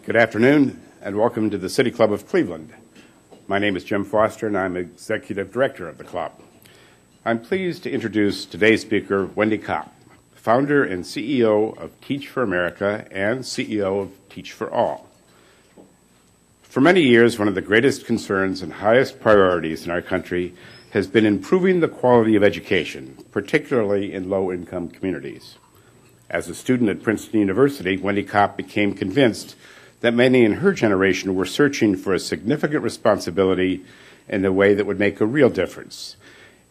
Good afternoon, and welcome to the City Club of Cleveland. My name is Jim Foster, and I'm Executive Director of the club. I'm pleased to introduce today's speaker, Wendy Kopp, founder and CEO of Teach for America and CEO of Teach for All. For many years, one of the greatest concerns and highest priorities in our country has been improving the quality of education, particularly in low-income communities. As a student at Princeton University, Wendy Kopp became convinced that many in her generation were searching for a significant responsibility in a way that would make a real difference,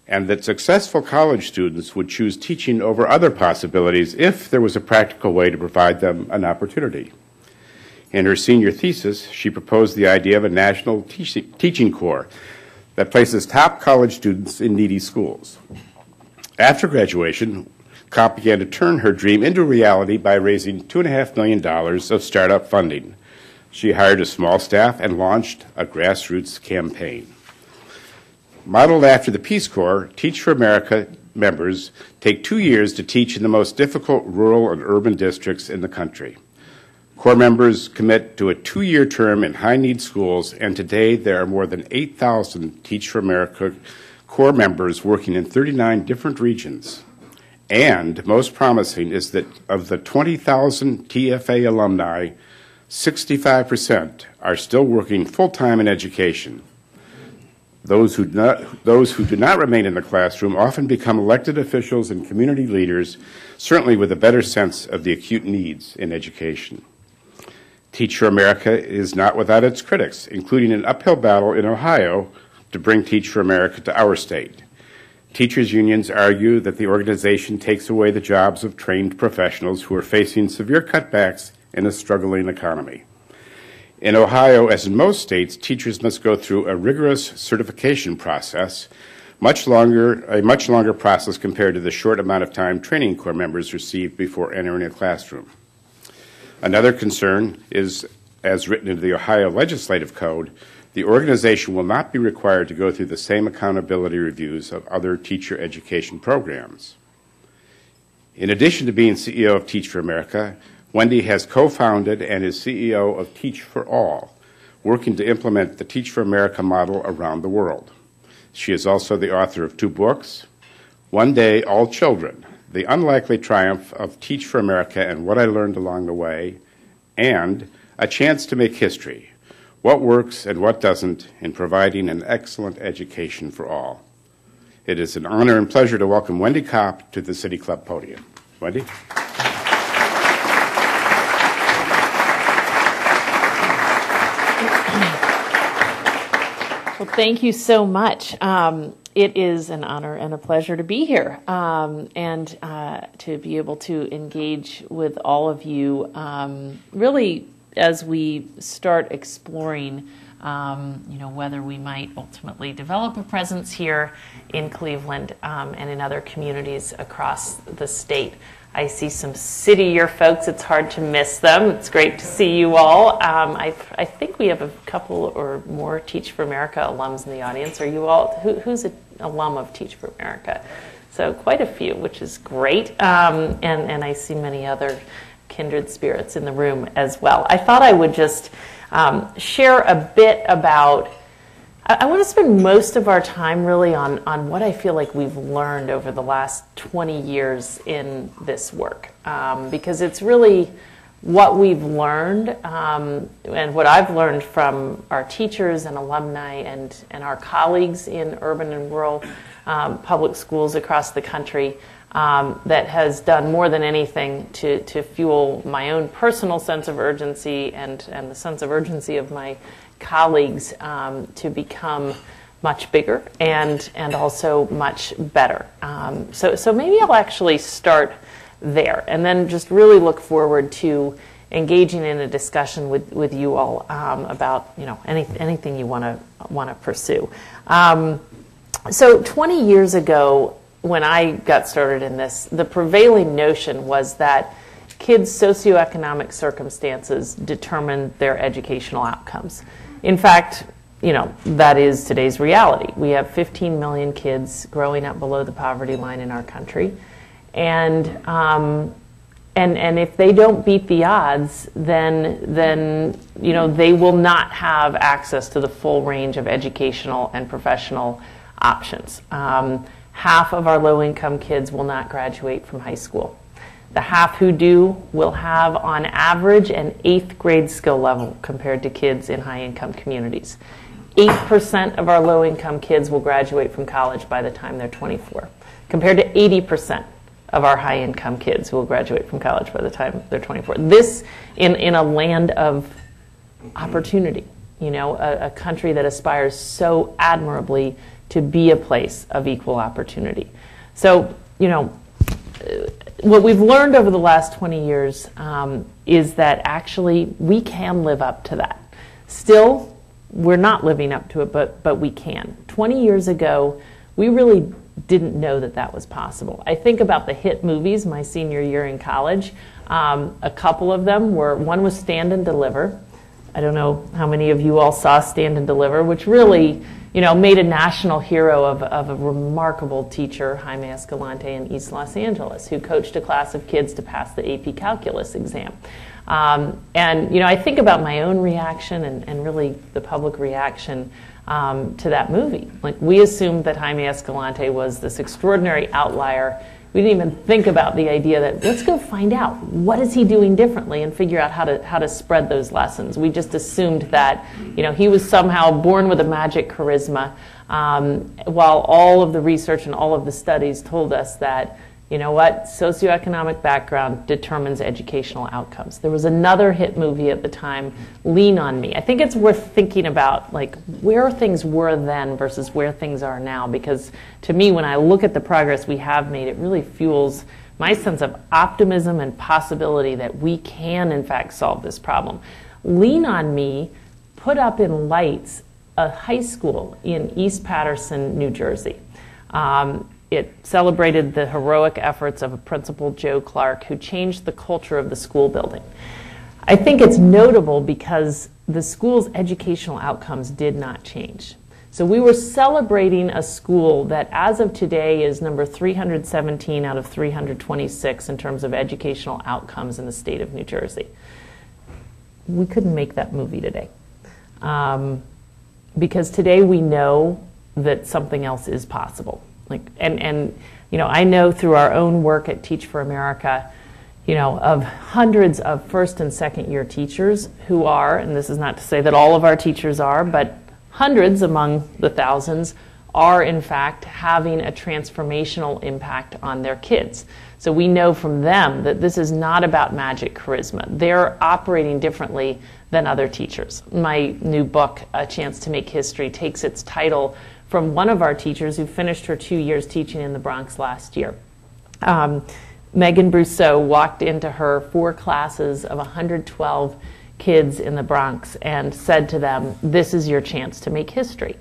and that successful college students would choose teaching over other possibilities if there was a practical way to provide them an opportunity. In her senior thesis, she proposed the idea of a national teaching corps that places top college students in needy schools. After graduation, Kopp began to turn her dream into reality by raising $2.5 million of startup funding. She hired a small staff and launched a grassroots campaign. Modeled after the Peace Corps, Teach for America members take 2 years to teach in the most difficult rural and urban districts in the country. Corps members commit to a 2-year term in high-need schools, and today there are more than 8,000 Teach for America Corps members working in 39 different regions. And most promising is that of the 20,000 TFA alumni, 65% are still working full-time in education. Those who do not remain in the classroom often become elected officials and community leaders, certainly with a better sense of the acute needs in education. Teach for America is not without its critics, including an uphill battle in Ohio to bring Teach for America to our state. Teachers' unions argue that the organization takes away the jobs of trained professionals who are facing severe cutbacks in a struggling economy. In Ohio, as in most states, teachers must go through a rigorous certification process, a much longer process compared to the short amount of time training corps members receive before entering a classroom. Another concern is, as written into the Ohio Legislative Code, the organization will not be required to go through the same accountability reviews of other teacher education programs. In addition to being CEO of Teach for America, Wendy has co-founded and is CEO of Teach for All, working to implement the Teach for America model around the world. She is also the author of 2 books, One Day, All Children, The Unlikely Triumph of Teach for America and What I Learned Along the Way, and A Chance to Make History, What Works and What Doesn't in Providing an Excellent Education for All. It is an honor and pleasure to welcome Wendy Kopp to the City Club podium. Wendy? Well, thank you so much. It is an honor and a pleasure to be here and to be able to engage with all of you, really as we start exploring, whether we might ultimately develop a presence here in Cleveland and in other communities across the state. I see some city-year folks. It's hard to miss them. It's great to see you all. I think we have a couple or more Teach for America alums in the audience. Are you all, who's an alum of Teach for America? So quite a few, which is great. And I see many other kindred spirits in the room as well. I thought I would just share a bit about, I want to spend most of our time really on what I feel like we've learned over the last 20 years in this work, because it's really what we've learned and what I've learned from our teachers and alumni and our colleagues in urban and rural public schools across the country that has done more than anything to fuel my own personal sense of urgency and the sense of urgency of my colleagues to become much bigger and also much better. So maybe I'll actually start there and then just really look forward to engaging in a discussion with you all about anything you want to pursue. So 20 years ago, when I got started in this, the prevailing notion was that kids' socioeconomic circumstances determine their educational outcomes. In fact, that is today's reality. We have 15 million kids growing up below the poverty line in our country. And And if they don't beat the odds, then they will not have access to the full range of educational and professional options. Half of our low-income kids will not graduate from high school. The half who do will have, on average, an 8th grade skill level compared to kids in high-income communities. 8% of our low-income kids will graduate from college by the time they're 24, compared to 80% of our high-income kids who will graduate from college by the time they're 24. This in a land of opportunity, a country that aspires so admirably to be a place of equal opportunity. So, what we've learned over the last 20 years is that actually we can live up to that. Still, we're not living up to it, but we can. 20 years ago, we really didn't know that was possible. I think about the hit movies my senior year in college. A couple of them one was Stand and Deliver. I don't know how many of you all saw Stand and Deliver, which really made a national hero of a remarkable teacher, Jaime Escalante, in East Los Angeles, who coached a class of kids to pass the AP Calculus exam. And I think about my own reaction and really the public reaction to that movie. Like, we assumed that Jaime Escalante was this extraordinary outlier. We didn't even think about the idea that let's go find out what is he doing differently and figure out how to spread those lessons. We just assumed that he was somehow born with a magic charisma, while all of the research and all of the studies told us that socioeconomic background determines educational outcomes. There was another hit movie at the time, Lean on Me. I think it's worth thinking about where things were then versus where things are now, because to me, when I look at the progress we have made, it really fuels my sense of optimism and possibility that we can, in fact, solve this problem. Lean on Me put up in lights a high school in East Paterson, New Jersey. It celebrated the heroic efforts of a principal, Joe Clark, who changed the culture of the school building. I think it's notable because the school's educational outcomes did not change. So we were celebrating a school that, as of today, is number 317 out of 326 in terms of educational outcomes in the state of New Jersey. We couldn't make that movie today. Because today we know that something else is possible. I know through our own work at Teach for America, of hundreds of first and second year teachers who are, and this is not to say that all of our teachers are, but hundreds among the thousands are in fact having a transformational impact on their kids. So we know from them that this is not about magic charisma. They're operating differently than other teachers. My new book, A Chance to Make History, takes its title from one of our teachers who finished her 2 years teaching in the Bronx last year. Megan Brousseau walked into her 4 classes of 112 kids in the Bronx and said to them, "This is your chance to make history."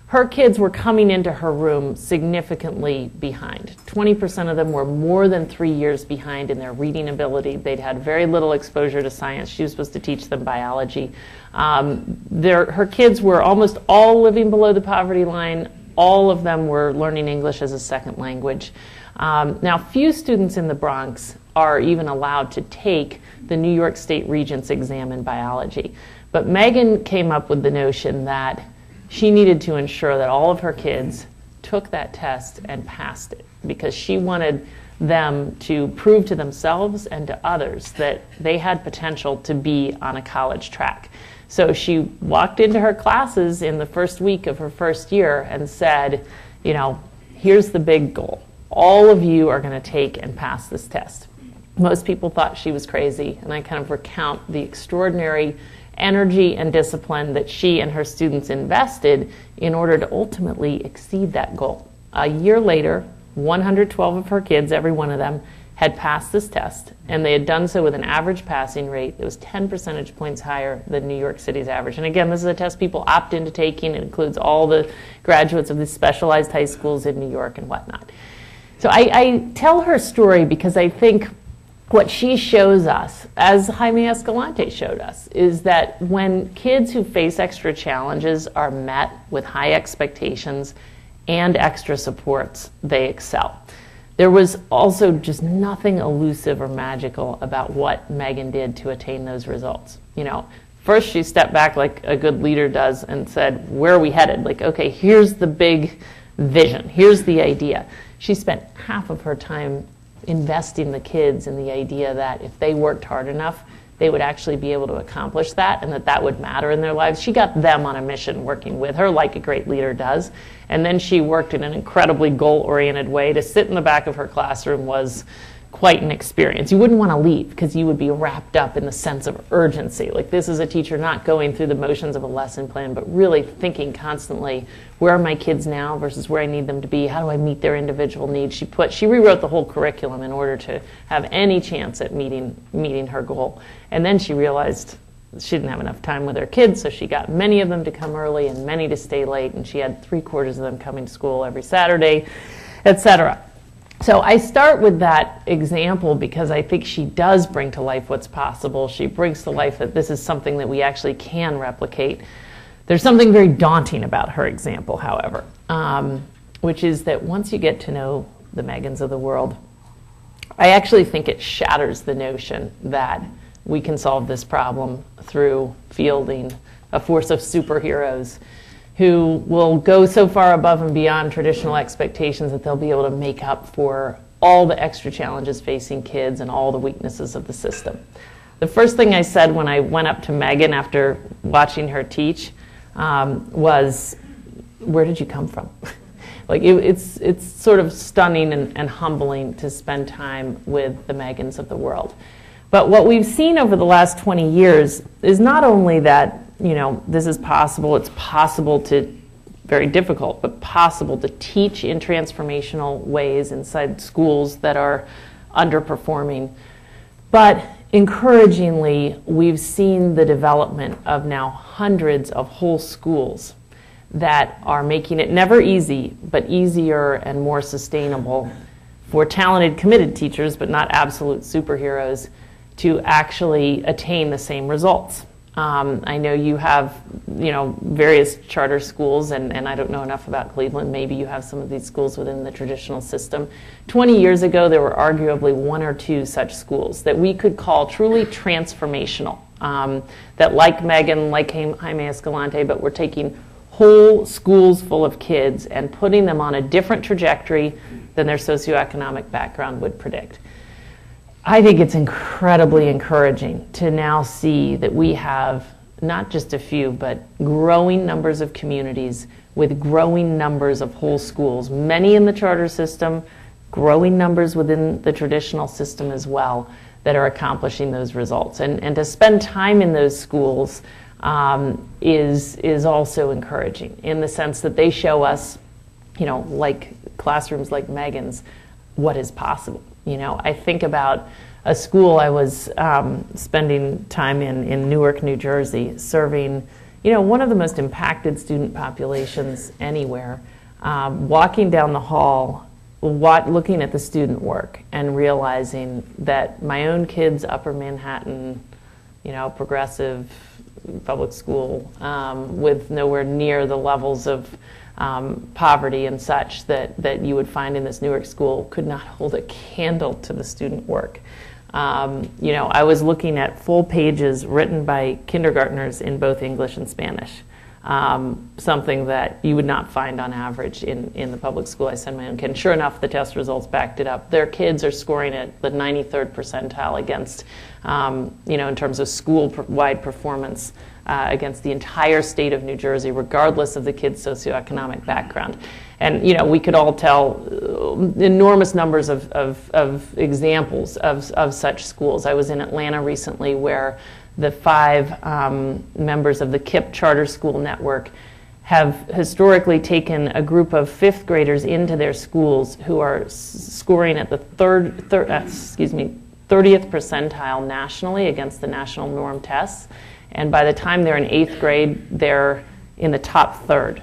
Her kids were coming into her room significantly behind. 20% of them were more than 3 years behind in their reading ability. They'd had very little exposure to science. She was supposed to teach them biology. Her kids were almost all living below the poverty line. All of them were learning English as a second language. Now, few students in the Bronx are even allowed to take the New York State Regents exam in biology. But Megan came up with the notion that she needed to ensure that all of her kids took that test and passed it, because she wanted them to prove to themselves and to others that they had potential to be on a college track. So she walked into her classes in the first week of her first year and said, here's the big goal. All of you are going to take and pass this test. Most people thought she was crazy, and I kind of recount the extraordinary energy and discipline that she and her students invested in order to ultimately exceed that goal. A year later, 112 of her kids, every one of them, had passed this test, and they had done so with an average passing rate that was 10 percentage points higher than New York City's average. And again, this is a test people opt into taking. It includes all the graduates of the specialized high schools in New York and whatnot. So I tell her story because I think what she shows us, as Jaime Escalante showed us, is that when kids who face extra challenges are met with high expectations and extra supports, they excel. There was also just nothing elusive or magical about what Megan did to attain those results. First she stepped back like a good leader does and said, where are we headed? Like, okay, here's the big vision. Here's the idea. She spent half of her time investing the kids in the idea that if they worked hard enough, they would actually be able to accomplish that, and that would matter in their lives. She got them on a mission working with her like a great leader does. And then she worked in an incredibly goal-oriented way. To sit in the back of her classroom was quite an experience. You wouldn't want to leave because you would be wrapped up in the sense of urgency. Like, this is a teacher not going through the motions of a lesson plan, but really thinking constantly, where are my kids now versus where I need them to be? How do I meet their individual needs? She rewrote the whole curriculum in order to have any chance at meeting her goal. And then she realized she didn't have enough time with her kids, so she got many of them to come early and many to stay late, and she had 3/4 of them coming to school every Saturday, etc. So I start with that example because I think she does bring to life what's possible. She brings to life that this is something that we actually can replicate. There's something very daunting about her example, however, which is that once you get to know the Megans of the world, I actually think it shatters the notion that we can solve this problem through fielding a force of superheroes who will go so far above and beyond traditional expectations that they'll be able to make up for all the extra challenges facing kids and all the weaknesses of the system. The first thing I said when I went up to Megan after watching her teach was, where did you come from? Like, it's sort of stunning and humbling to spend time with the Megans of the world. But what we've seen over the last 20 years is not only that this is possible, it's possible to, very difficult, but possible to teach in transformational ways inside schools that are underperforming. But encouragingly, we've seen the development of now hundreds of whole schools that are making it never easy, but easier and more sustainable for talented, committed teachers, but not absolute superheroes, to actually attain the same results. I know you have, various charter schools, and I don't know enough about Cleveland. Maybe you have some of these schools within the traditional system. 20 years ago, there were arguably 1 or 2 such schools that we could call truly transformational, that like Megan, like Jaime Escalante, but we're taking whole schools full of kids and putting them on a different trajectory than their socioeconomic background would predict. I think it's incredibly encouraging to now see that we have not just a few, but growing numbers of communities with growing numbers of whole schools, many in the charter system, growing numbers within the traditional system as well, that are accomplishing those results. And to spend time in those schools is also encouraging in the sense that they show us, like classrooms like Megan's, what is possible. I think about a school I was spending time in Newark, New Jersey, serving, one of the most impacted student populations anywhere, walking down the hall, looking at the student work and realizing that my own kids, Upper Manhattan, progressive public school, with nowhere near the levels of poverty and such that you would find in this Newark school, could not hold a candle to the student work. I was looking at full pages written by kindergartners in both English and Spanish, something that you would not find on average in the public school I send my own kid. And sure enough, the test results backed it up. Their kids are scoring at the 93rd percentile against, in terms of school-wide performance, against the entire state of New Jersey, regardless of the kid's socioeconomic background. And we could all tell enormous numbers of examples of such schools. I was in Atlanta recently, where the 5 members of the KIPP Charter School Network have historically taken a group of 5th graders into their schools who are scoring at the 30th percentile nationally against the national norm tests. And by the time they're in 8th grade, they're in the top third.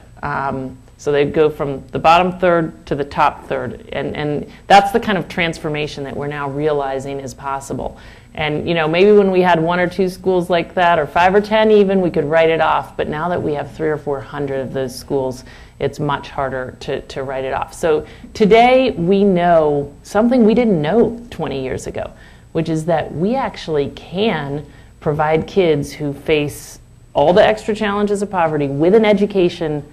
So they go from the bottom third to the top third. And that's the kind of transformation that we're now realizing is possible. And, maybe when we had 1 or 2 schools like that, or 5 or 10 even, we could write it off. But now that we have 300 or 400 of those schools, it's much harder to write it off. So today we know something we didn't know 20 years ago, which is that we actually can provide kids who face all the extra challenges of poverty with an education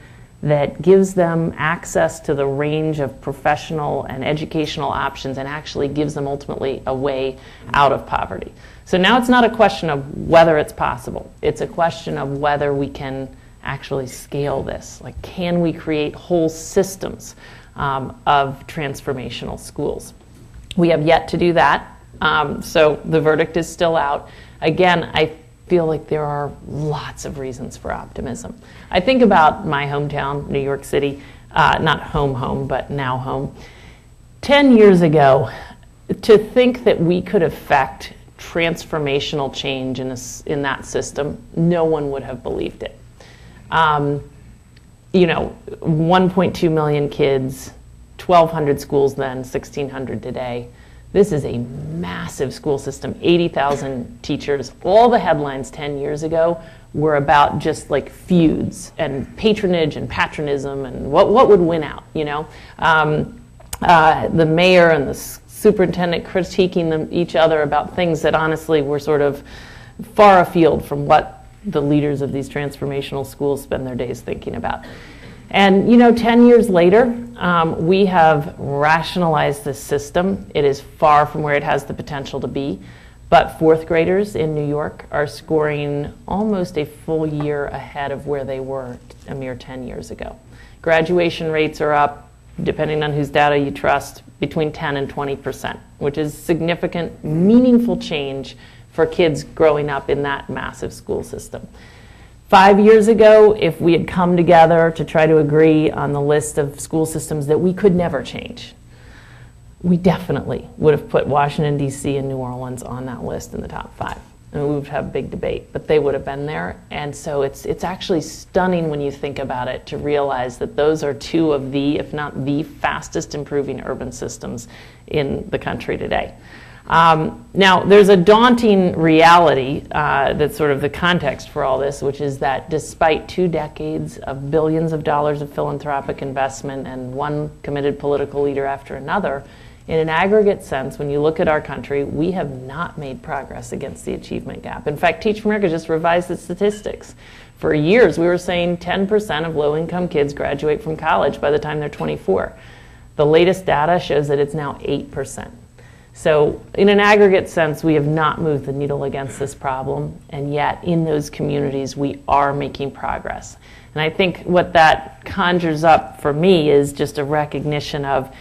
that gives them access to the range of professional and educational options and actually gives them ultimately a way out of poverty. So now it's not a question of whether it's possible. It's a question of whether we can actually scale this. Like, can we create whole systems of transformational schools? We have yet to do that. So the verdict is still out. Again, I feel like there are lots of reasons for optimism. I think about my hometown, New York City, not home, but now home. 10 years ago, to think that we could affect transformational change in that system, no one would have believed it. 1.2 million kids, 1,200 schools then, 1,600 today. This is a massive school system, 80,000 teachers. All the headlines 10 years ago were about just like feuds and patronage and patronism and what would win out, the mayor and the superintendent critiquing each other about things that honestly were sort of far afield from what the leaders of these transformational schools spend their days thinking about. And 10 years later, we have rationalized this system. It is far from where it has the potential to be, but 4th graders in New York are scoring almost a full year ahead of where they were a mere 10 years ago. Graduation rates are up, depending on whose data you trust, between 10 and 20%, which is significant, meaningful change for kids growing up in that massive school system. 5 years ago, if we had come together to try to agree on the list of school systems that we could never change, we definitely would have put Washington, D.C. and New Orleans on that list in the top 5. And we would have a big debate, but they would have been there. And so it's actually stunning when you think about it to realize that those are 2 of the, if not the fastest improving urban systems in the country today. Now, there's a daunting reality that's sort of the context for all this, which is that despite 2 decades of billions of dollars of philanthropic investment and one committed political leader after another, in an aggregate sense, when you look at our country, we have not made progress against the achievement gap. In fact, Teach for America just revised its statistics. For years, we were saying 10% of low-income kids graduate from college by the time they're 24. The latest data shows that it's now 8%. So in an aggregate sense, we have not moved the needle against this problem, and yet in those communities, we are making progress. And I think what that conjures up for me is just a recognition of,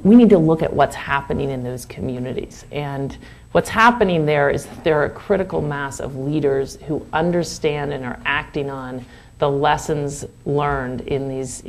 we need to look at what's happening in those communities. And what's happening there is that there are a critical mass of leaders who understand and are acting on the lessons learned in these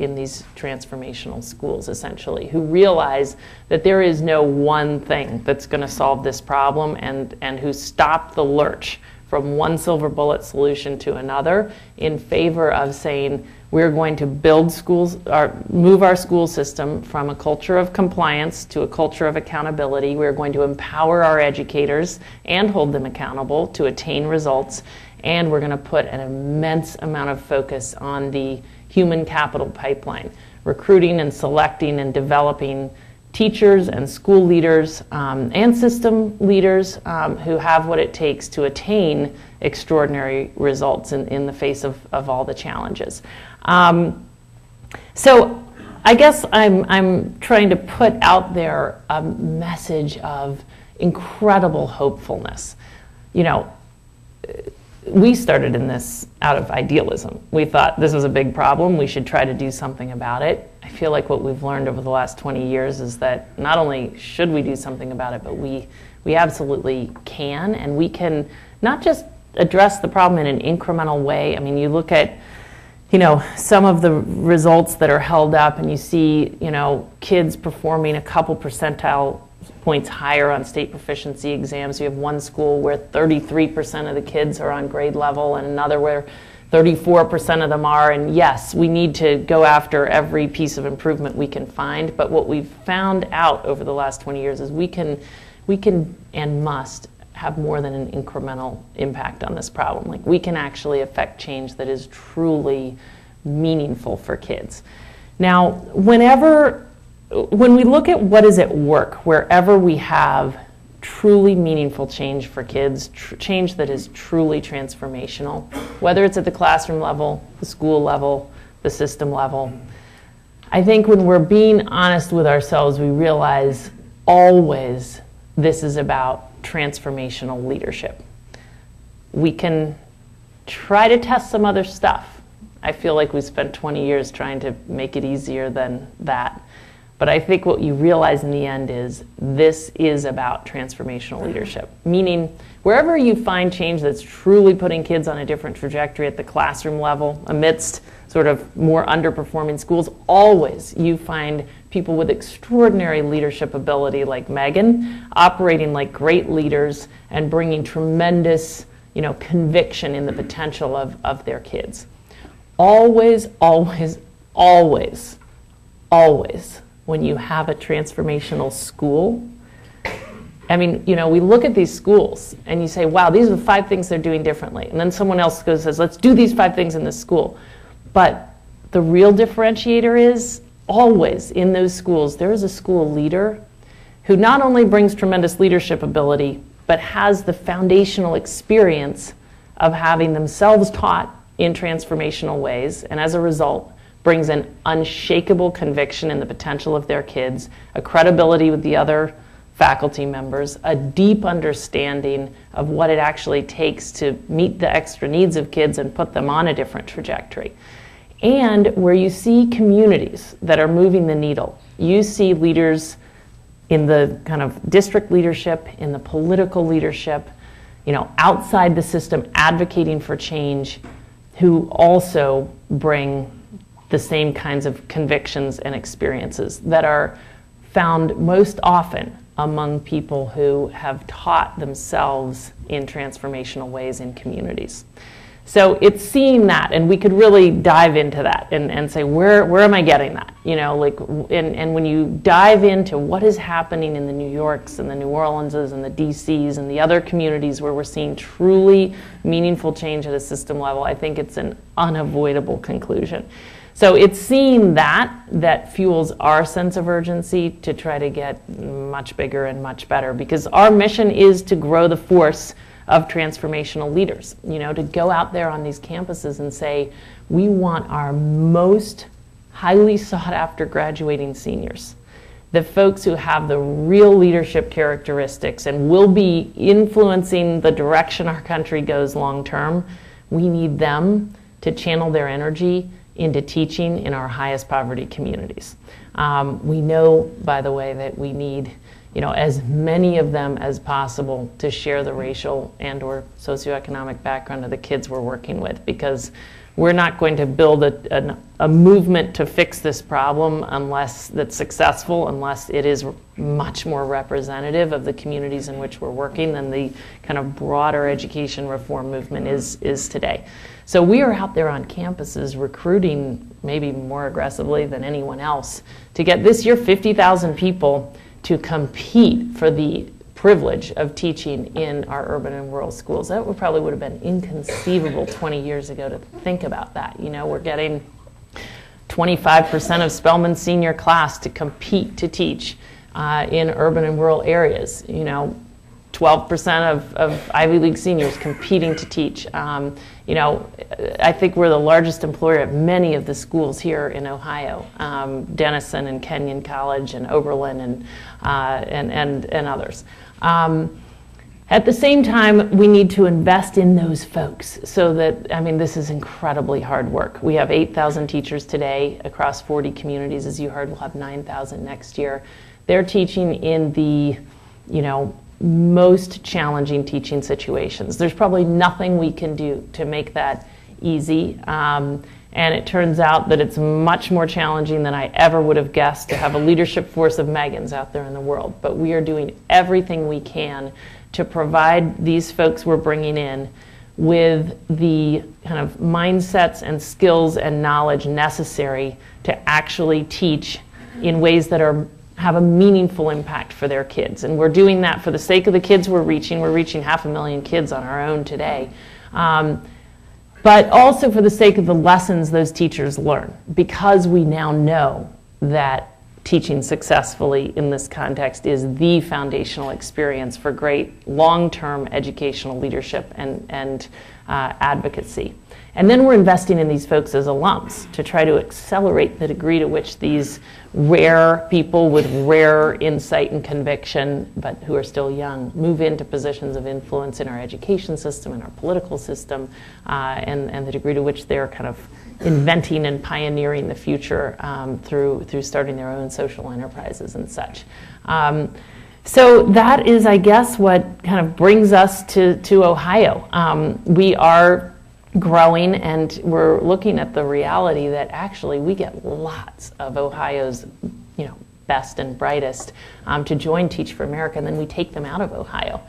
transformational schools, essentially, who realize that there is no one thing that's going to solve this problem, and who stop the lurch from one silver bullet solution to another in favor of saying, we're going to build schools, or move our school system from a culture of compliance to a culture of accountability. We're going to empower our educators and hold them accountable to attain results. And we're going to put an immense amount of focus on the human capital pipeline, recruiting and selecting and developing teachers and school leaders and system leaders who have what it takes to attain extraordinary results in the face of all the challenges. So I guess I'm trying to put out there a message of incredible hopefulness. We started in this out of idealism. We thought this was a big problem. We should try to do something about it. I feel like what we've learned over the last 20 years is that not only should we do something about it, but we absolutely can. And we can not just address the problem in an incremental way. I mean, you look at, some of the results that are held up and you see, kids performing a couple percentile points higher on state proficiency exams. You have one school where 33% of the kids are on grade level and another where 34% of them are. And yes, we need to go after every piece of improvement we can find. But what we've found out over the last 20 years is we can and must have more than an incremental impact on this problem. Like, we can actually affect change that is truly meaningful for kids. Now, when we look at what is at work, wherever we have truly meaningful change for kids, change that is truly transformational, whether it's at the classroom level, the school level, the system level, I think when we're being honest with ourselves, we realize always this is about transformational leadership. We can try to test some other stuff. I feel like we spent 20 years trying to make it easier than that. But I think what you realize in the end is this is about transformational leadership, meaning wherever you find change that's truly putting kids on a different trajectory at the classroom level, amidst sort of more underperforming schools, always you find people with extraordinary leadership ability like Megan operating like great leaders and bringing tremendous, conviction in the potential of their kids. Always, always, always, always, when you have a transformational school, we look at these schools and you say, wow, these are the 5 things they're doing differently. And then someone else goes and says, let's do these 5 things in this school. But the real differentiator is always in those schools, there is a school leader who not only brings tremendous leadership ability, but has the foundational experience of having themselves taught in transformational ways, and as a result, brings an unshakable conviction in the potential of their kids, a credibility with the other faculty members, a deep understanding of what it actually takes to meet the extra needs of kids and put them on a different trajectory. And where you see communities that are moving the needle, you see leaders in the kind of district leadership, in the political leadership, outside the system advocating for change, who also bring the same kinds of convictions and experiences that are found most often among people who have taught themselves in transformational ways in communities. So it's seeing that, and we could really dive into that and say, where am I getting that? And when you dive into what is happening in the New Yorks and the New Orleanses and the DCs and the other communities where we're seeing truly meaningful change at a system level, I think it's an unavoidable conclusion. So it's seeing that fuels our sense of urgency to try to get much bigger and much better, because our mission is to grow the force of transformational leaders, to go out there on these campuses and say, we want our most highly sought after graduating seniors, the folks who have the real leadership characteristics and will be influencing the direction our country goes long term. We need them to channel their energy into teaching in our highest poverty communities. We know, by the way, that we need as many of them as possible to share the racial and or socioeconomic background of the kids we're working with, because we're not going to build a movement to fix this problem unless that's successful, unless it is much more representative of the communities in which we're working than the kind of broader education reform movement is today. So we are out there on campuses recruiting maybe more aggressively than anyone else to get this year 50,000 people to compete for the privilege of teaching in our urban and rural schools. That probably would have been inconceivable 20 years ago to think about that. We're getting 25% of Spelman's senior class to compete to teach in urban and rural areas. 12% of Ivy League seniors competing to teach. I think we're the largest employer at many of the schools here in Ohio, Denison and Kenyon College and Oberlin and others. At the same time, we need to invest in those folks so that, this is incredibly hard work. We have 8,000 teachers today across 40 communities. As you heard, we'll have 9,000 next year. They're teaching in the, most challenging teaching situations. There's probably nothing we can do to make that easy. And it turns out that it's much more challenging than I ever would have guessed to have a leadership force of Megans out there in the world. But we are doing everything we can to provide these folks we're bringing in with the kind of mindsets and skills and knowledge necessary to actually teach in ways that are have a meaningful impact for their kids. And we're doing that for the sake of the kids we're reaching. We're reaching 500,000 kids on our own today. But also for the sake of the lessons those teachers learn, because we now know that teaching successfully in this context is the foundational experience for great long-term educational leadership and advocacy. And then we're investing in these folks as alums to try to accelerate the degree to which these rare people with rare insight and conviction, but who are still young, move into positions of influence in our education system, in our political system, and the degree to which they're kind of inventing and pioneering the future through starting their own social enterprises and such. So that is, I guess, what kind of brings us to Ohio. We are growing, and we're looking at the reality that actually we get lots of Ohio's, best and brightest to join Teach for America, and then we take them out of Ohio.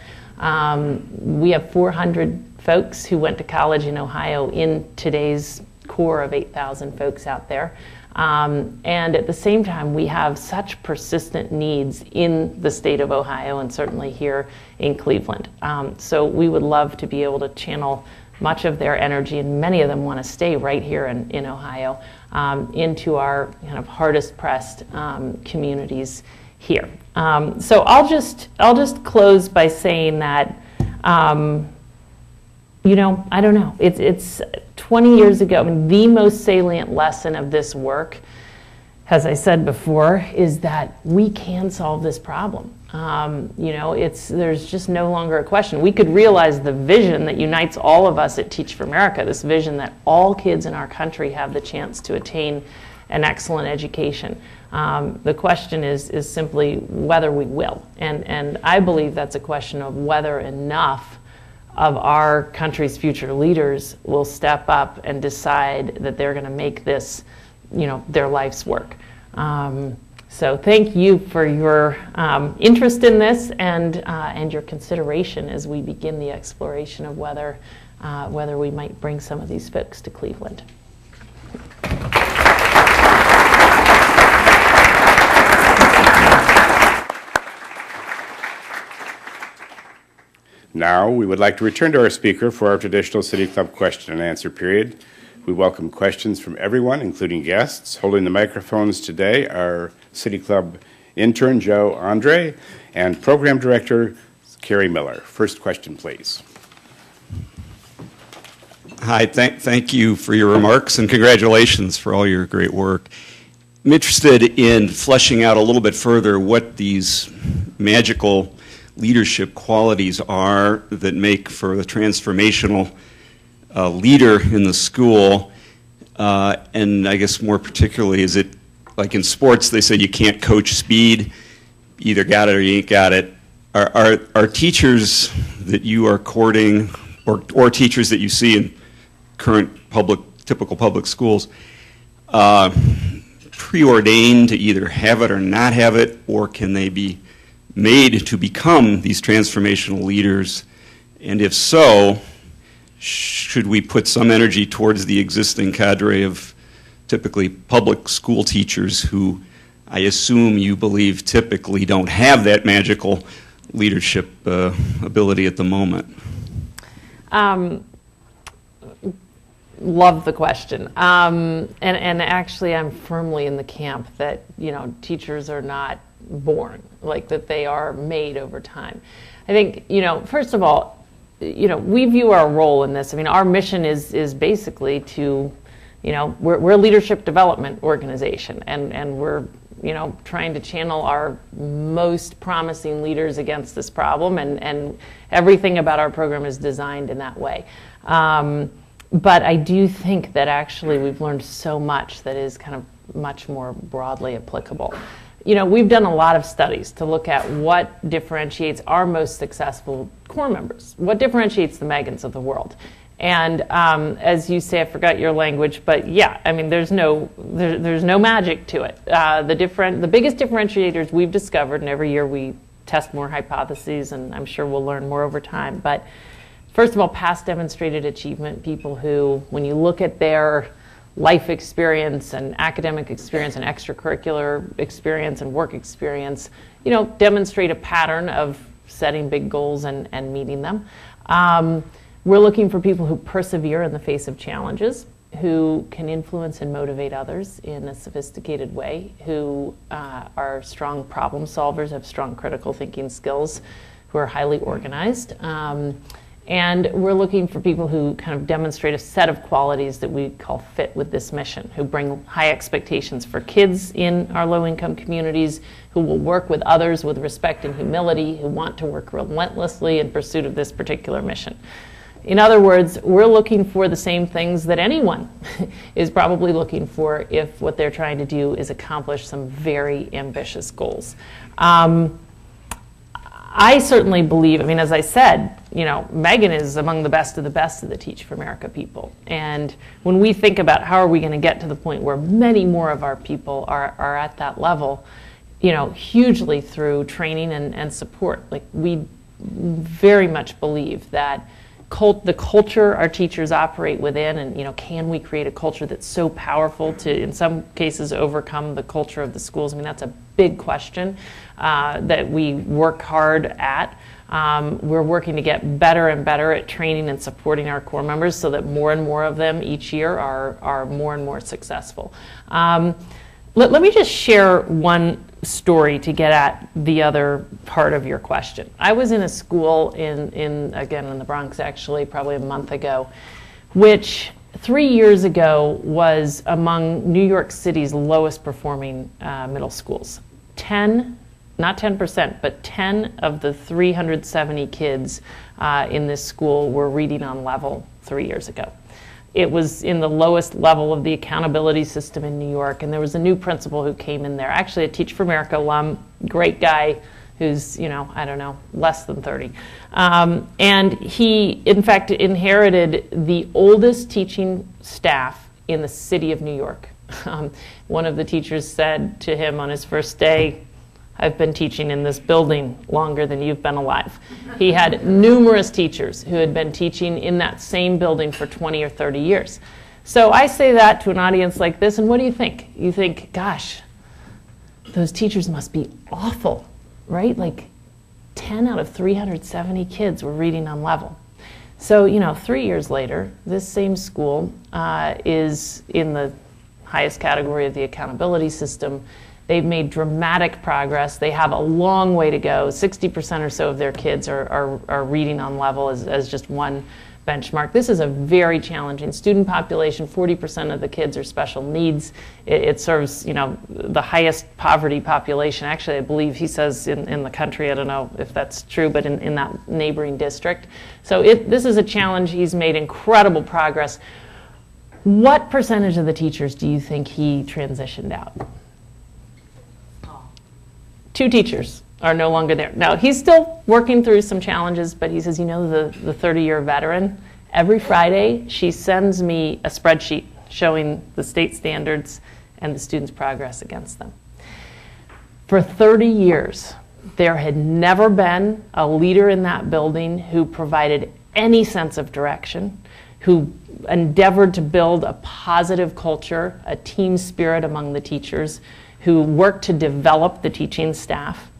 We have 400 folks who went to college in Ohio in today's core of 8,000 folks out there. And at the same time, we have such persistent needs in the state of Ohio and certainly here in Cleveland. So we would love to be able to channel much of their energy, and many of them want to stay right here in Ohio, into our kind of hardest pressed communities here. So I'll just close by saying that, I don't know. It's 20 years ago. I mean, the most salient lesson of this work, as I said before, is that we can solve this problem. There's just no longer a question. We could realize the vision that unites all of us at Teach for America, this vision that all kids in our country have the chance to attain an excellent education. The question is simply whether we will. And I believe that's a question of whether enough of our country's future leaders will step up and decide that they're going to make this, their life's work. So thank you for your interest in this and your consideration as we begin the exploration of whether we might bring some of these folks to Cleveland. Now, we would like to return to our speaker for our traditional City Club question and answer period. We welcome questions from everyone, including guests. Holding the microphones today are City Club intern Joe Andre and Program Director Carrie Miller. First question, please. Hi, thank you for your remarks and congratulations for all your great work. I'm interested in fleshing out a little bit further what these magical leadership qualities are that make for the transformational leader in the school, and I guess more particularly, is it like in sports they say you can't coach speed, you either got it or you ain't got it. Are teachers that you are courting or teachers that you see in current typical public schools preordained to either have it or not have it, or can they be made to become these transformational leaders? And if so, should we put some energy towards the existing cadre of typically public school teachers who I assume you believe typically don't have that magical leadership ability at the moment? Love the question. And actually I'm firmly in the camp that, teachers are not born, like that they are made over time. I think, first of all, we view our role in this. I mean, our mission is basically to, we're a leadership development organization, and we're, trying to channel our most promising leaders against this problem, and everything about our program is designed in that way. But I do think that actually we've learned so much that is kind of much more broadly applicable. We've done a lot of studies to look at what differentiates our most successful core members, what differentiates the Megans of the world. And as you say, I forgot your language, but yeah, I mean, there's no magic to it. The biggest differentiators we've discovered, and every year we test more hypotheses, and I'm sure we'll learn more over time. But first of all, past demonstrated achievement, people who, when you look at their life experience and academic experience and extracurricular experience and work experience, demonstrate a pattern of setting big goals and meeting them. We're looking for people who persevere in the face of challenges, who can influence and motivate others in a sophisticated way, who are strong problem solvers, have strong critical thinking skills, who are highly organized. And we're looking for people who kind of demonstrate a set of qualities that we call fit with this mission, who bring high expectations for kids in our low-income communities, who will work with others with respect and humility, who want to work relentlessly in pursuit of this particular mission. In other words, we're looking for the same things that anyone is probably looking for if what they're trying to do is accomplish some very ambitious goals. I certainly believe, as I said, Megan is among the best of the Teach for America people. And when we think about how are we going to get to the point where many more of our people are at that level, hugely through training and support. Like, we very much believe that the culture our teachers operate within, and can we create a culture that's so powerful to, in some cases, overcome the culture of the schools? That's a big question that we work hard at. We're working to get better and better at training and supporting our core members so that more and more of them each year are more and more successful. Let me just share one story to get at the other part of your question. I was in a school in the Bronx, actually, probably a month ago, which 3 years ago was among New York City's lowest performing middle schools. 10% but 10 of the 370 kids in this school were reading on level 3 years ago. It was in the lowest level of the accountability system in New York, and there was a new principal who came in there, actually a Teach for America alum, great guy who's, less than 30. And he, in fact, inherited the oldest teaching staff in the city of New York. One of the teachers said to him on his first day, "I've been teaching in this building longer than you've been alive." He had numerous teachers who had been teaching in that same building for 20 or 30 years. So I say that to an audience like this, and what do you think? You think, gosh, those teachers must be awful, right? Like 10 out of 370 kids were reading on level. So, 3 years later, this same school is in the highest category of the accountability system. They've made dramatic progress. They have a long way to go. 60% or so of their kids are reading on level as just one benchmark. This is a very challenging student population. 40% of the kids are special needs. It serves, the highest poverty population. Actually, I believe he says in the country. I don't know if that's true, but in that neighboring district. So this is a challenge. He's made incredible progress. What percentage of the teachers do you think he transitioned out? 2 teachers are no longer there. Now, he's still working through some challenges, but he says, the 30-year veteran, every Friday she sends me a spreadsheet showing the state standards and the students' progress against them. For 30 years, there had never been a leader in that building who provided any sense of direction, who endeavored to build a positive culture, a team spirit among the teachers, who worked to develop the teaching staff.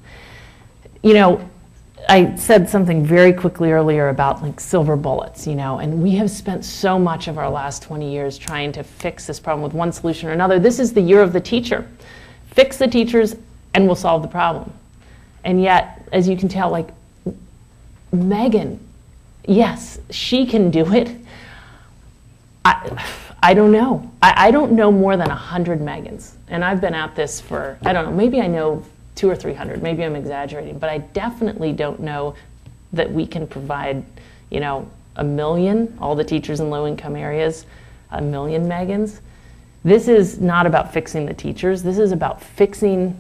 I said something very quickly earlier about like silver bullets, and we have spent so much of our last 20 years trying to fix this problem with one solution or another. This is the year of the teacher. Fix the teachers and we'll solve the problem. And yet, as you can tell, like Megan, yes, she can do it. I don't know. I don't know more than 100 Megans. And I've been at this for, I don't know, maybe I know 200 or 300. Maybe I'm exaggerating. But I definitely don't know that we can provide, 1 million, all the teachers in low-income areas, 1 million Megans. This is not about fixing the teachers. This is about fixing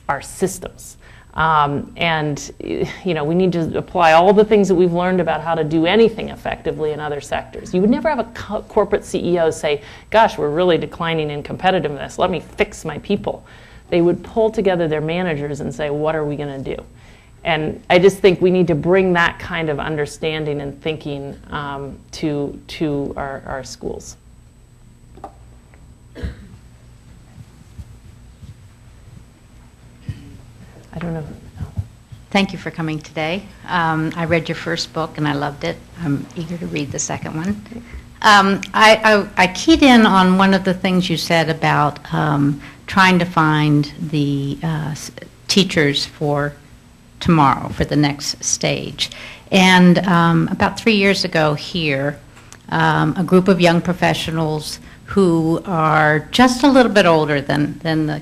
our systems. And we need to apply all the things that we've learned about how to do anything effectively in other sectors. You would never have a corporate CEO say, gosh, we're really declining in competitiveness. Let me fix my people. They would pull together their managers and say, what are we going to do? And I just think we need to bring that kind of understanding and thinking to our schools. don't know. Thank you for coming today. I read your first book and I loved it. I'm eager to read the second one. I keyed in on one of the things you said about trying to find the teachers for tomorrow, for the next stage. And about 3 years ago here, a group of young professionals who are just a little bit older than the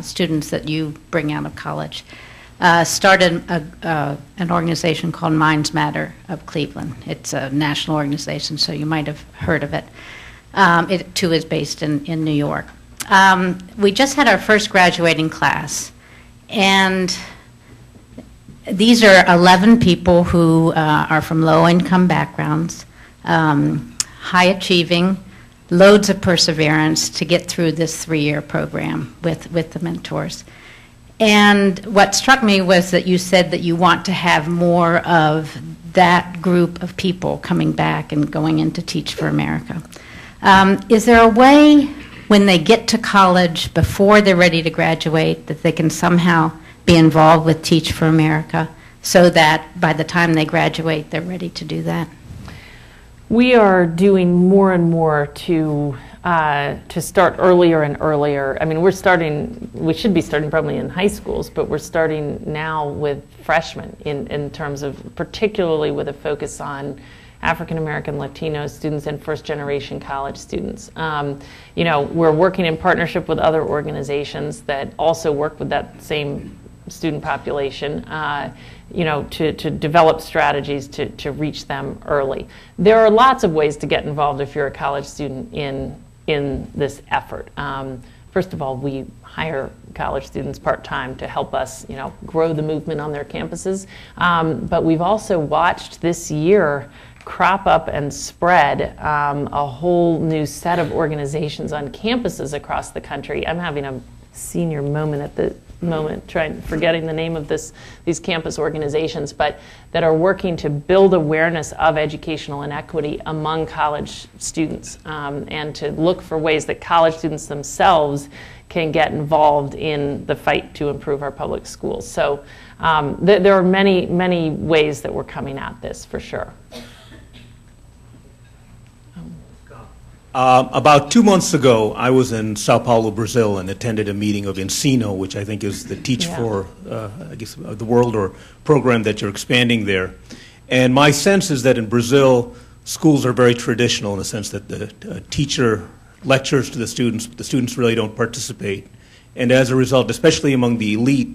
students that you bring out of college started an organization called Minds Matter of Cleveland. It's a national organization, so you might have heard of it. It, too, is based in New York. We just had our first graduating class, and these are 11 people who are from low-income backgrounds, high-achieving, loads of perseverance to get through this 3-year program with the mentors. And what struck me was that you said that you want to have more of that group of people coming back and going into Teach for America. Is there a way when they get to college before they're ready to graduate that they can somehow be involved with Teach for America so that by the time they graduate they're ready to do that? We are doing more and more to start earlier and earlier. I mean, we should be starting probably in high schools, but we're starting now with freshmen in terms of, particularly with a focus on African American, Latino students and first generation college students. You know, we're working in partnership with other organizations that also work with that same student population, you know, to develop strategies to reach them early. There are lots of ways to get involved if you're a college student in this effort. First of all, we hire college students part-time to help us, you know, grow the movement on their campuses. But we've also watched this year crop up and spread a whole new set of organizations on campuses across the country. I'm having a senior moment at the moment, forgetting the name of these campus organizations, but that are working to build awareness of educational inequity among college students, and to look for ways that college students themselves can get involved in the fight to improve our public schools. So there are many, many ways that we're coming at this, for sure. About 2 months ago, I was in Sao Paulo, Brazil, and attended a meeting of Ensino, which I think is the Teach for, I guess, the World or program that you're expanding there. And my sense is that in Brazil, schools are very traditional in the sense that the teacher lectures to the students really don't participate. And as a result, especially among the elite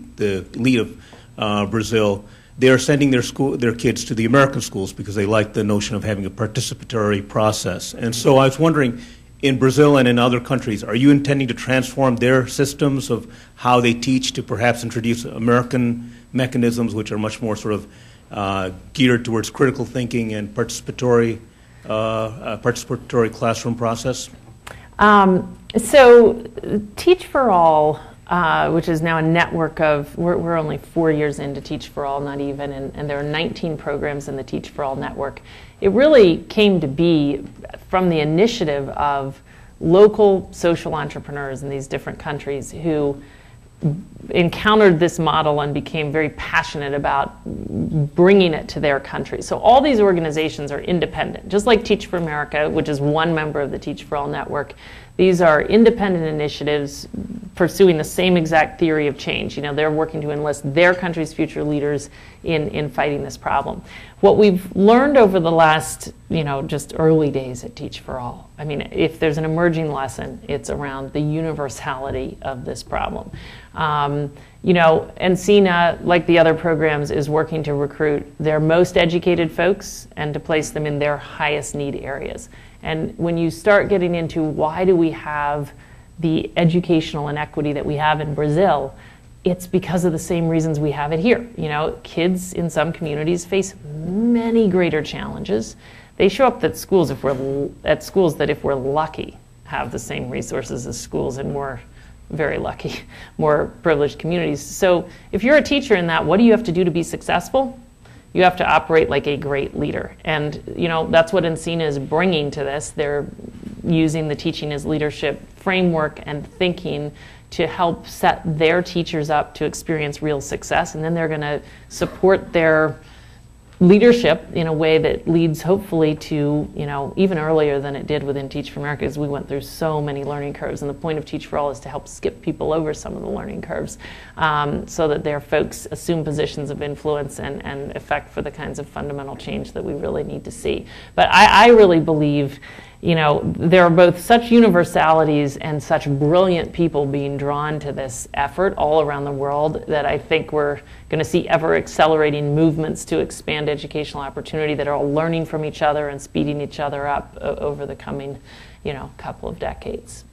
of Brazil, they are sending their kids to the American schools because they like the notion of having a participatory process. And so I was wondering, in Brazil and in other countries, are you intending to transform their systems of how they teach to perhaps introduce American mechanisms which are much more sort of geared towards critical thinking and participatory classroom process? So Teach for All, which is now a network of, we're only 4 years into Teach for All, not even, and there are 19 programs in the Teach for All network. It really came to be from the initiative of local social entrepreneurs in these different countries who encountered this model and became very passionate about bringing it to their country. So all these organizations are independent, just like Teach for America, which is one member of the Teach for All network. These are independent initiatives pursuing the same exact theory of change. You know, they're working to enlist their country's future leaders in fighting this problem. What we've learned over the last, you know, just early days at Teach for All, I mean, if there's an emerging lesson, it's around the universality of this problem. You know, Encina, like the other programs, is working to recruit their most educated folks and to place them in their highest need areas. And when you start getting into why do we have the educational inequity that we have in Brazil, it's because of the same reasons we have it here. You know, kids in some communities face many greater challenges. They show up at schools that, if we're lucky, have the same resources as schools in more very lucky, more privileged communities. So if you're a teacher in that, what do you have to do to be successful? You have to operate like a great leader. And, you know, that's what Encina is bringing to this. They're using the Teaching as Leadership framework and thinking to help set their teachers up to experience real success, and then they're going to support their leadership in a way that leads hopefully to, even earlier than it did within Teach for America, because we went through so many learning curves, and the point of Teach for All is to help skip people over some of the learning curves so that their folks assume positions of influence and effect for the kinds of fundamental change that we really need to see. But I really believe there are both such universalities and such brilliant people being drawn to this effort all around the world that I think we're going to see ever accelerating movements to expand educational opportunity that are all learning from each other and speeding each other up over the coming, couple of decades.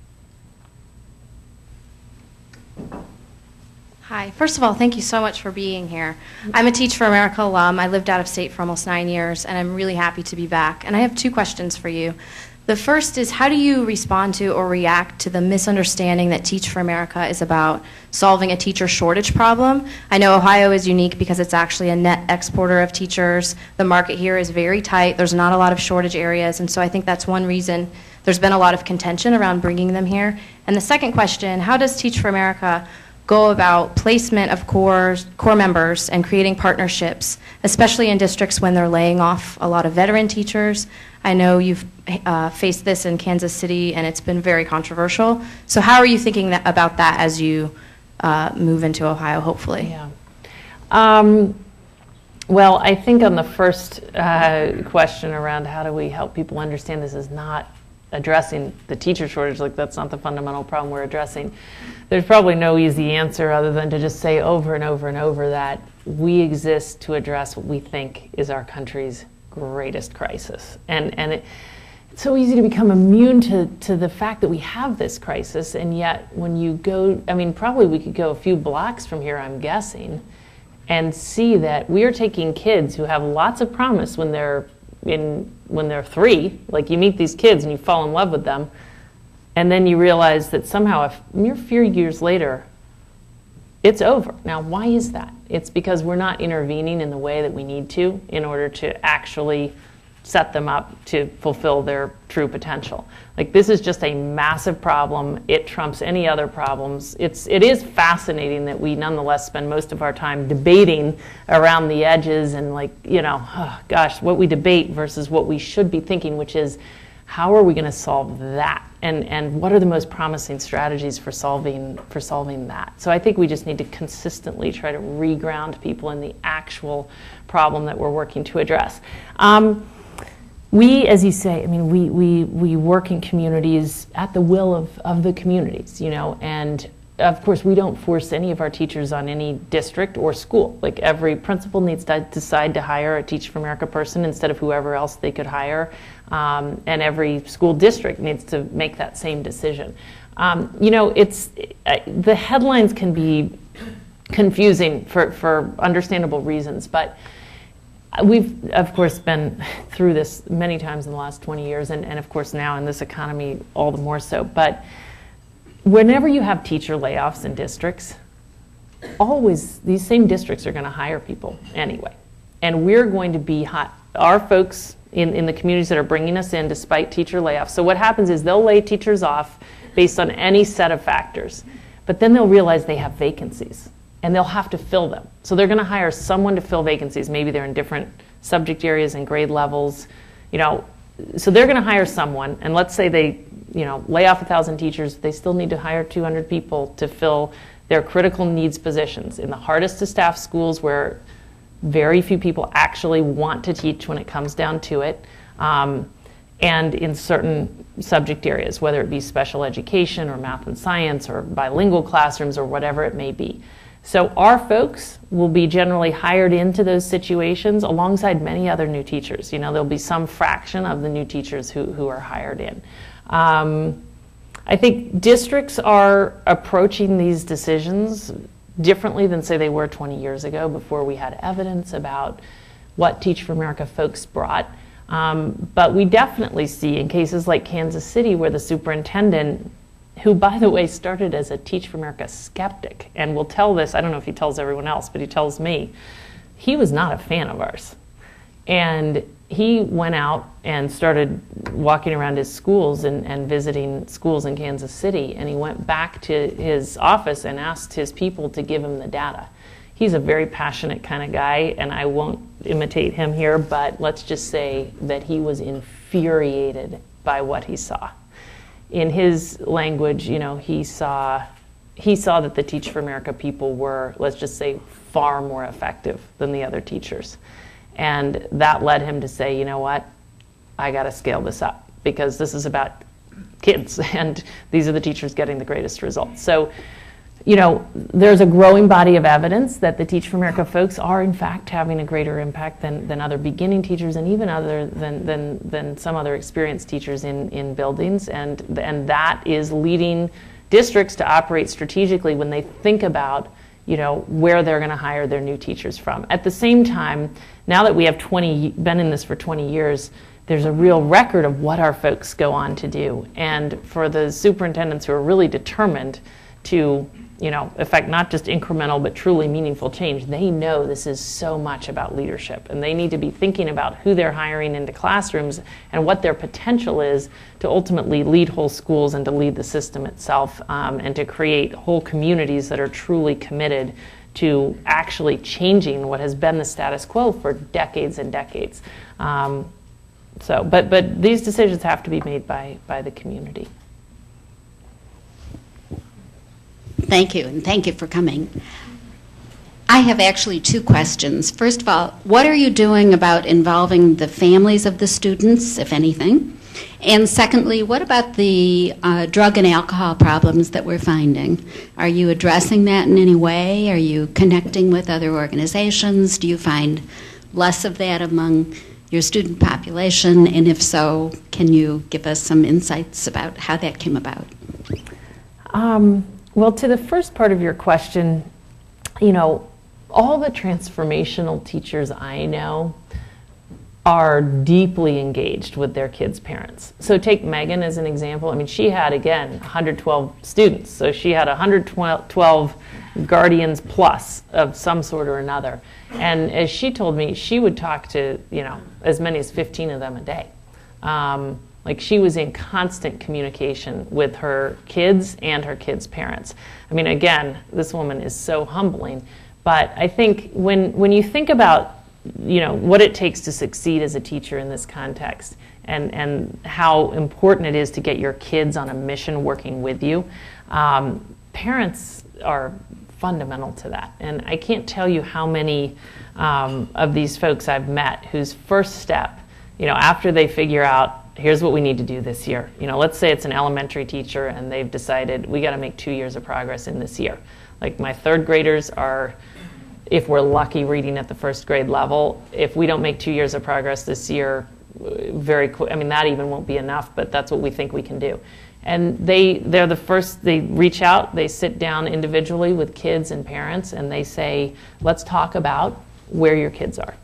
Hi. First of all, thank you so much for being here. I'm a Teach for America alum. I lived out of state for almost 9 years, and I'm really happy to be back. And I have 2 questions for you. The first is, how do you respond to or react to the misunderstanding that Teach for America is about solving a teacher shortage problem? I know Ohio is unique because it's actually a net exporter of teachers. The market here is very tight. There's not a lot of shortage areas, and so I think that's one reason there's been a lot of contention around bringing them here. And the second question, how does Teach for America go about placement of core members and creating partnerships, especially in districts when they're laying off a lot of veteran teachers? I know you've faced this in Kansas City, and it's been very controversial. So how are you thinking about that as you move into Ohio, hopefully? Yeah. Well, I think on the first question around how do we help people understand this is not addressing the teacher shortage, like that's not the fundamental problem we're addressing. There's probably no easy answer other than to just say over and over and over that we exist to address what we think is our country's greatest crisis. And it's so easy to become immune to the fact that we have this crisis, and yet when you go, probably we could go a few blocks from here, I'm guessing, and see that we are taking kids who have lots of promise when they're 3, like you meet these kids and you fall in love with them, and then you realize that somehow a mere few years later, it's over. Now, why is that? It's because we're not intervening in the way that we need to in order to actually set them up to fulfill their true potential. Like, this is just a massive problem. It trumps any other problems. It is fascinating that we nonetheless spend most of our time debating around the edges and what we debate versus what we should be thinking, which is, how are we going to solve that? And what are the most promising strategies for solving that? So I think we just need to consistently try to reground people in the actual problem that we're working to address. We, as you say, we work in communities at the will of the communities, and of course we don't force any of our teachers on any district or school. Like, every principal needs to decide to hire a Teach for America person instead of whoever else they could hire, and every school district needs to make that same decision. The headlines can be confusing for understandable reasons, but we've, of course, been through this many times in the last 20 years, and of course now in this economy all the more so. But whenever you have teacher layoffs in districts, always these same districts are going to hire people anyway. And we're going to be our folks in the communities that are bringing us in despite teacher layoffs. So what happens is they'll lay teachers off based on any set of factors, but then they'll realize they have vacancies, and they'll have to fill them. So they're going to hire someone to fill vacancies. Maybe they're in different subject areas and grade levels, so they're going to hire someone, and let's say they, lay off 1,000 teachers, they still need to hire 200 people to fill their critical needs positions in the hardest to staff schools where very few people actually want to teach when it comes down to it, and in certain subject areas, whether it be special education or math and science or bilingual classrooms or whatever it may be. So our folks will be generally hired into those situations alongside many other new teachers. There'll be some fraction of the new teachers who are hired in. I think districts are approaching these decisions differently than, say, they were 20 years ago before we had evidence about what Teach for America folks brought. But we definitely see in cases like Kansas City where the superintendent, who, by the way, started as a Teach for America skeptic, and will tell this, I don't know if he tells everyone else, but he tells me, he was not a fan of ours. And he went out and started walking around his schools and visiting schools in Kansas City, and he went back to his office and asked his people to give him the data. He's a very passionate kind of guy, and I won't imitate him here, but let's just say that he was infuriated by what he saw. In his language, you know, he saw that the Teach for America people were, let's just say, far more effective than the other teachers. And that led him to say, you know what, I got to scale this up, because this is about kids, and these are the teachers getting the greatest results. So, you know, there's a growing body of evidence that the Teach for America folks are, in fact, having a greater impact than other beginning teachers, and even other than some other experienced teachers in buildings. And that is leading districts to operate strategically when they think about, you know, where they're going to hire their new teachers from. At the same time, now that we have been in this for 20 years, there's a real record of what our folks go on to do. And for the superintendents who are really determined to, you know, affect not just incremental but truly meaningful change, they know this is so much about leadership, and they need to be thinking about who they're hiring into classrooms and what their potential is to ultimately lead whole schools and to lead the system itself, and to create whole communities that are truly committed to actually changing what has been the status quo for decades and decades. But these decisions have to be made by the community. Thank you, and thank you for coming. I have actually two questions. First of all, what are you doing about involving the families of the students, if anything? And secondly, what about the drug and alcohol problems that we're finding? Are you addressing that in any way? Are you connecting with other organizations? Do you find less of that among your student population? And if so, can you give us some insights about how that came about? Well, to the first part of your question, you know, all the transformational teachers I know are deeply engaged with their kids' parents. So take Megan as an example. I mean, she had, again, 112 students. So she had 112 guardians plus of some sort or another. And as she told me, she would talk to, you know, as many as 15 of them a day. Like, she was in constant communication with her kids and her kids' parents. I mean, again, this woman is so humbling. But I think when you think about, you know, what it takes to succeed as a teacher in this context, and how important it is to get your kids on a mission working with you, parents are fundamental to that. And I can't tell you how many of these folks I've met whose first step, you know, after they figure out, here's what we need to do this year. You know, let's say it's an elementary teacher and they've decided we got to make 2 years of progress in this year. Like, my third graders are, if we're lucky, reading at the first grade level. If we don't make 2 years of progress this year, very quick, I mean, that even won't be enough, but that's what we think we can do. And they're the first, they reach out, they sit down individually with kids and parents, and they say, let's talk about where your kids are.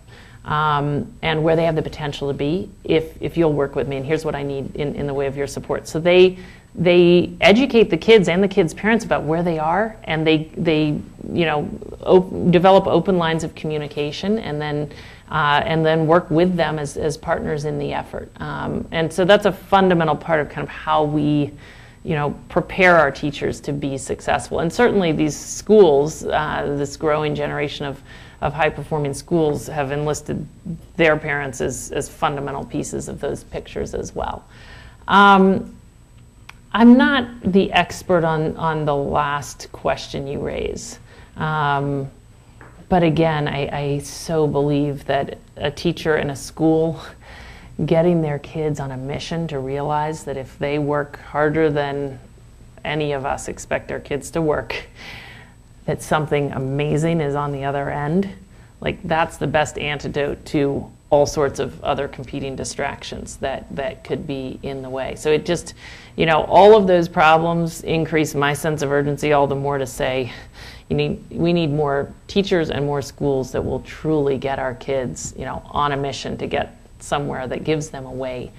And where they have the potential to be, if you'll work with me, and here's what I need in the way of your support. So they educate the kids and the kids' parents about where they are, and they you know, develop open lines of communication, and then work with them as partners in the effort. And so that's a fundamental part of kind of how we, you know, prepare our teachers to be successful. And certainly these schools, this growing generation of high-performing schools, have enlisted their parents as fundamental pieces of those pictures as well. I'm not the expert on the last question you raise. But again, I so believe that a teacher in a school getting their kids on a mission to realize that if they work harder than any of us expect our kids to work, that something amazing is on the other end, like, that's the best antidote to all sorts of other competing distractions that could be in the way. So it just, you know, all of those problems increase my sense of urgency all the more to say, we need more teachers and more schools that will truly get our kids, you know, on a mission to get somewhere that gives them a way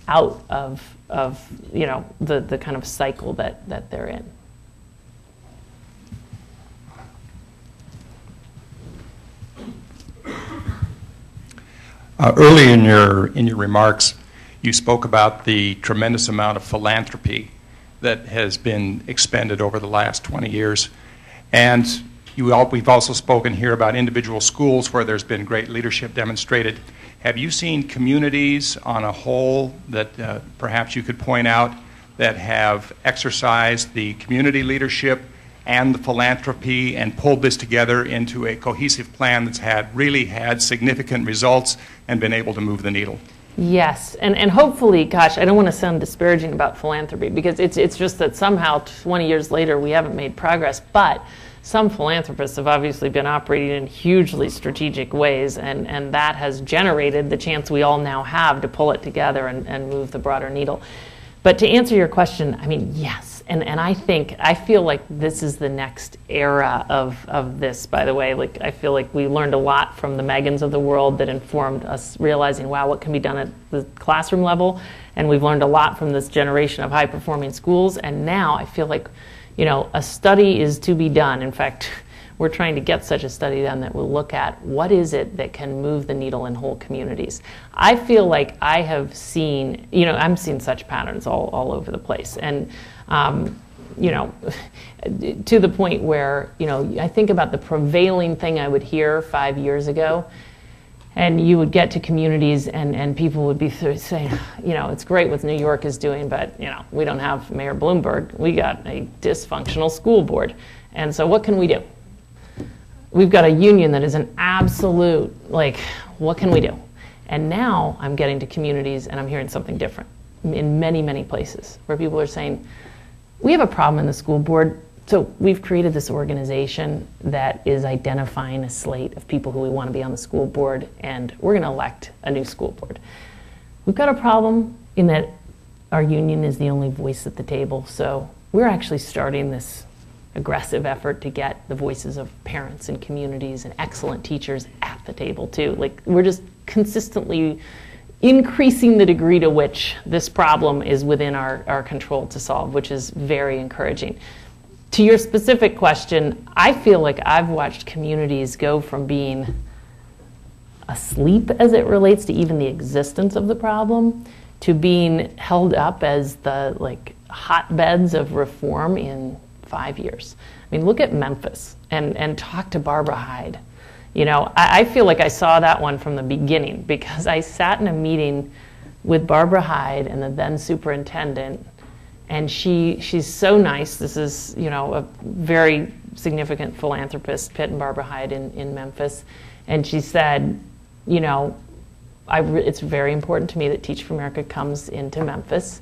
out of you know, the kind of cycle that they're in. Early in your remarks, you spoke about the tremendous amount of philanthropy that has been expended over the last 20 years. And we've also spoken here about individual schools where there's been great leadership demonstrated. Have you seen communities on a whole that perhaps you could point out that have exercised the community leadership and the philanthropy and pulled this together into a cohesive plan that's really had significant results and been able to move the needle? Yes, and hopefully, gosh, I don't want to sound disparaging about philanthropy, because it's just that somehow 20 years later we haven't made progress, but some philanthropists have obviously been operating in hugely strategic ways, and that has generated the chance we all now have to pull it together and move the broader needle. But to answer your question, I mean, yes, and I feel like this is the next era of this, by the way. Like, I feel like we learned a lot from the Megans of the world that informed us realizing, wow, what can be done at the classroom level, and we've learned a lot from this generation of high-performing schools, and now I feel like, you know, a study is to be done. In fact, we're trying to get such a study done that will look at what is it that can move the needle in whole communities. I feel like I have seen, you know, I'm seeing such patterns all over the place. And, you know, to the point where, you know, I think about the prevailing thing I would hear 5 years ago, and you would get to communities and people would be saying, you know, it's great what New York is doing, but, you know, we don't have Mayor Bloomberg. We got a dysfunctional school board. And so what can we do? We've got a union that is an absolute, like, what can we do? And now I'm getting to communities and I'm hearing something different in many, many places where people are saying, we have a problem in the school board, so we've created this organization that is identifying a slate of people who we want to be on the school board, and we're going to elect a new school board. We've got a problem in that our union is the only voice at the table, so we're actually starting this aggressive effort to get the voices of parents and communities and excellent teachers at the table too. Like, we're just consistently increasing the degree to which this problem is within our control to solve, which is very encouraging. To your specific question, I feel like I've watched communities go from being asleep as it relates to even the existence of the problem to being held up as the, like, hotbeds of reform in 5 years. I mean, look at Memphis and talk to Barbara Hyde. You know, I feel like I saw that one from the beginning, because I sat in a meeting with Barbara Hyde and the then superintendent, and she's so nice. This is, you know, a very significant philanthropist, Pitt and Barbara Hyde in Memphis, and she said, you know, it's very important to me that Teach for America comes into Memphis.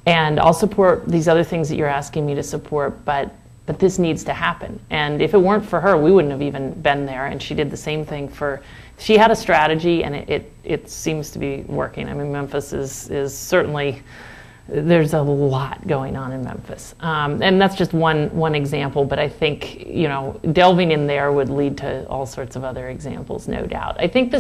And I'll support these other things that you're asking me to support, but this needs to happen. And if it weren't for her, we wouldn't have even been there. And she did the same thing she had a strategy, and it seems to be working. I mean, Memphis is certainly, there's a lot going on in Memphis. And that's just one example, but I think, you know, delving in there would lead to all sorts of other examples, no doubt. I think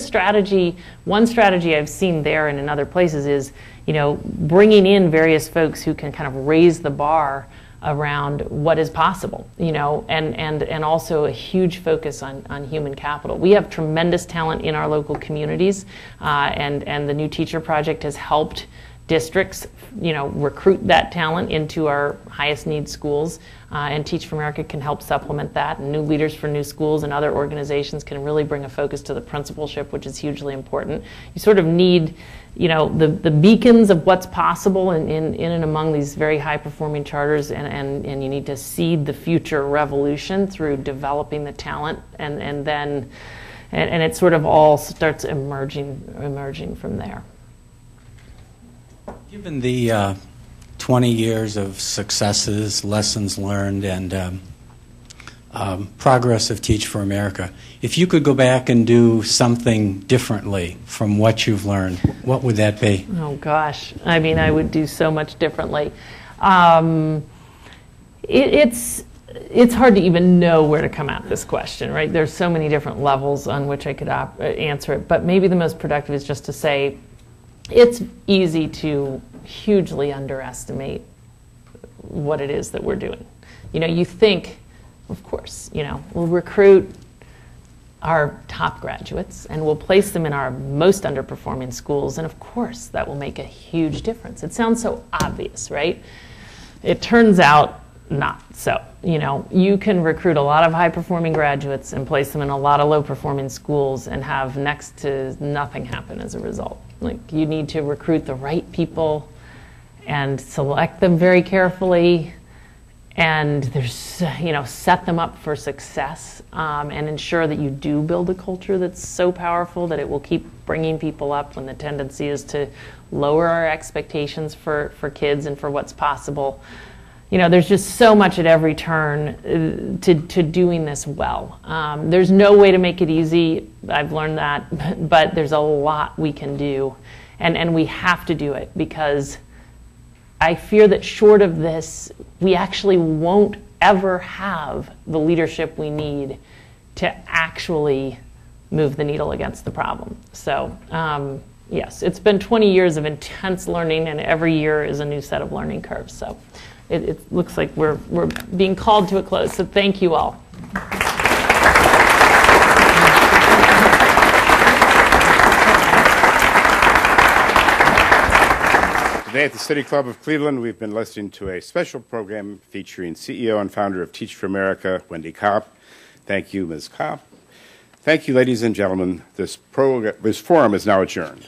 one strategy I've seen there and in other places is, you know, bringing in various folks who can kind of raise the bar around what is possible, you know, and also a huge focus on human capital. We have tremendous talent in our local communities, and the New Teacher Project has helped districts, you know, recruit that talent into our highest need schools, and Teach for America can help supplement that, and New Leaders for New Schools and other organizations can really bring a focus to the principalship, which is hugely important. You sort of need, you know, the beacons of what's possible in and among these very high-performing charters, and you need to seed the future revolution through developing the talent, and then it sort of all starts emerging from there. Given the 20 years of successes, lessons learned, and progress of Teach for America, if you could go back and do something differently from what you've learned, what would that be? Oh, gosh. I mean, I would do so much differently. It's hard to even know where to come at this question, right? There's so many different levels on which I could answer it, but maybe the most productive is just to say, it's easy to hugely underestimate what it is that we're doing. You know, you think, of course, you know, we'll recruit our top graduates, and we'll place them in our most underperforming schools, and of course that will make a huge difference. It sounds so obvious, right? It turns out not so. You know, you can recruit a lot of high-performing graduates and place them in a lot of low-performing schools and have next to nothing happen as a result. Like, you need to recruit the right people and select them very carefully, and there's, you know, set them up for success, and ensure that you do build a culture that's so powerful that it will keep bringing people up when the tendency is to lower our expectations for kids and for what's possible. You know, there's just so much at every turn to doing this well. There's no way to make it easy. I've learned that, but there's a lot we can do, and we have to do it, because I fear that short of this, we actually won't ever have the leadership we need to actually move the needle against the problem. So, yes, it's been 20 years of intense learning, and every year is a new set of learning curves. So it looks like we're being called to a close, so thank you all. Today at the City Club of Cleveland, we've been listening to a special program featuring CEO and founder of Teach for America, Wendy Kopp. Thank you, Ms. Kopp. Thank you, ladies and gentlemen. This forum is now adjourned.